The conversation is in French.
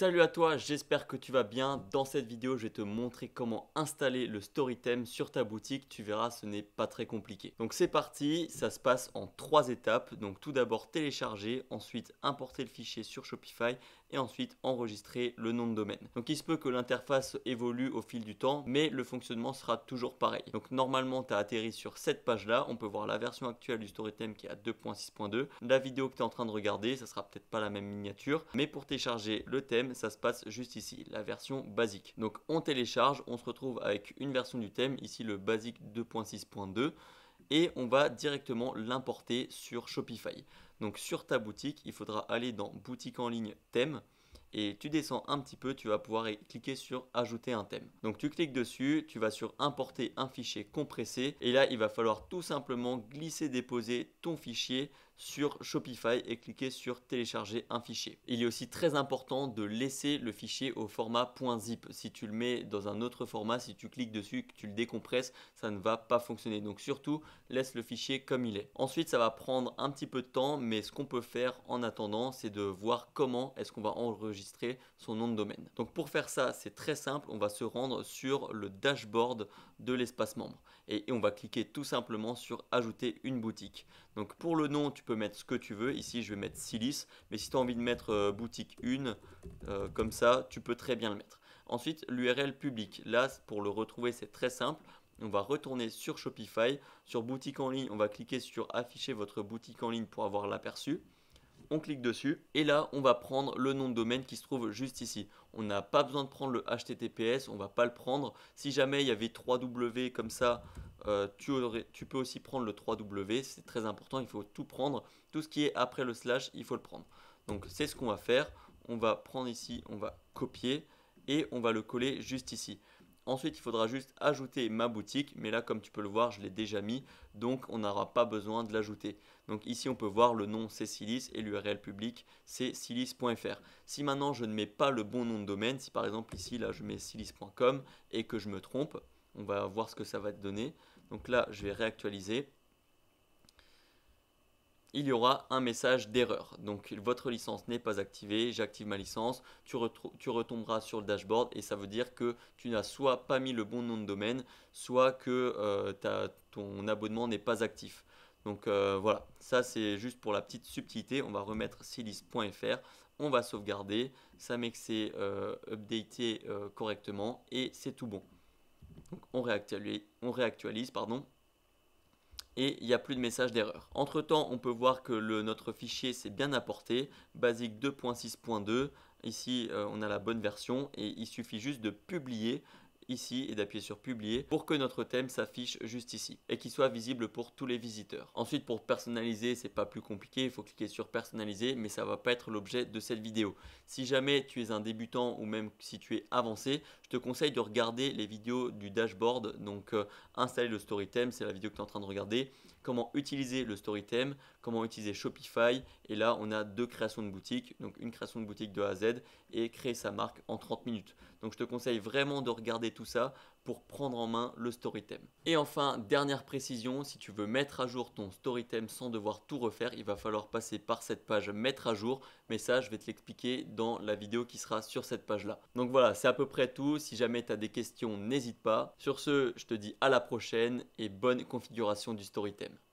Salut à toi, j'espère que tu vas bien. Dans cette vidéo, je vais te montrer comment installer le Storytime sur ta boutique. Tu verras, ce n'est pas très compliqué. Donc c'est parti, ça se passe en 3 étapes. Donc tout d'abord télécharger, ensuite importer le fichier sur Shopify et ensuite enregistrer le nom de domaine. Donc il se peut que l'interface évolue au fil du temps, mais le fonctionnement sera toujours pareil. Donc normalement, tu as atterri sur cette page-là. On peut voir la version actuelle du Storytime qui est à 2.6.2. La vidéo que tu es en train de regarder, ça sera peut-être pas la même miniature, mais pour télécharger le thème, ça se passe juste ici, la version basique. Donc on télécharge, on se retrouve avec une version du thème, ici le basique 2.6.2, et on va directement l'importer sur Shopify. Donc sur ta boutique, il faudra aller dans boutique en ligne thème, et tu descends un petit peu, tu vas pouvoir cliquer sur ajouter un thème. Donc tu cliques dessus, tu vas sur importer un fichier compressé et là il va falloir tout simplement glisser déposer ton fichier sur Shopify et cliquer sur télécharger un fichier. Il est aussi très important de laisser le fichier au format .zip. Si tu le mets dans un autre format, si tu cliques dessus, que tu le décompresses, ça ne va pas fonctionner. Donc surtout, laisse le fichier comme il est. Ensuite, ça va prendre un petit peu de temps, mais ce qu'on peut faire en attendant, c'est de voir comment est-ce qu'on va enregistrer son nom de domaine. Donc pour faire ça, c'est très simple. On va se rendre sur le dashboard de l'espace membre et on va cliquer tout simplement sur ajouter une boutique. Donc pour le nom, tu peux mettre ce que tu veux. Ici, je vais mettre Silis, mais si tu as envie de mettre boutique 1, comme ça, tu peux très bien le mettre. Ensuite, l'URL public. Là, pour le retrouver, c'est très simple. On va retourner sur Shopify. Sur boutique en ligne, on va cliquer sur afficher votre boutique en ligne pour avoir l'aperçu. On clique dessus et là on va prendre le nom de domaine qui se trouve juste ici. On n'a pas besoin de prendre le HTTPS, on va pas le prendre. Si jamais il y avait 3W comme ça, tu peux aussi prendre le 3W, c'est très important, il faut tout prendre. Tout ce qui est après le slash, il faut le prendre. Donc c'est ce qu'on va faire. On va prendre ici, on va copier et on va le coller juste ici. Ensuite, il faudra juste ajouter ma boutique, mais là, comme tu peux le voir, je l'ai déjà mis, donc on n'aura pas besoin de l'ajouter. Donc ici, on peut voir le nom, c'est Silis, et l'URL public, c'est silis.fr. Si maintenant, je ne mets pas le bon nom de domaine, si par exemple ici, là, je mets silis.com et que je me trompe, on va voir ce que ça va te donner. Donc là, je vais réactualiser. Il y aura un message d'erreur. Donc votre licence n'est pas activée, j'active ma licence, tu retomberas sur le dashboard et ça veut dire que tu n'as soit pas mis le bon nom de domaine, soit que ton abonnement n'est pas actif. Donc voilà, ça c'est juste pour la petite subtilité. On va remettre silis.fr, on va sauvegarder, ça met que c'est updaté correctement et c'est tout bon. Donc on réactualise pardon. Et il n'y a plus de message d'erreur. Entre temps, on peut voir que notre fichier s'est bien apporté, basique 2.6.2. Ici, on a la bonne version et il suffit juste de publier ici et d'appuyer sur publier pour que notre thème s'affiche juste ici et qu'il soit visible pour tous les visiteurs. Ensuite, pour personnaliser, c'est pas plus compliqué, il faut cliquer sur personnaliser, mais ça va pas être l'objet de cette vidéo. Si jamais tu es un débutant ou même si tu es avancé, je te conseille de regarder les vidéos du dashboard. Donc installer le Storytime, c'est la vidéo que tu es en train de regarder, comment utiliser le Storytime, comment utiliser Shopify, et là on a 2 créations de boutique, donc une création de boutique de A à Z et créer sa marque en 30 minutes. Donc je te conseille vraiment de regarder tout ça pour prendre en main le Storytime. Et enfin, dernière précision, si tu veux mettre à jour ton Storytime sans devoir tout refaire, il va falloir passer par cette page mettre à jour, mais ça je vais te l'expliquer dans la vidéo qui sera sur cette page là. Donc voilà, c'est à peu près tout. Si jamais tu as des questions, n'hésite pas. Sur ce, je te dis à la prochaine et bonne configuration du Storytime.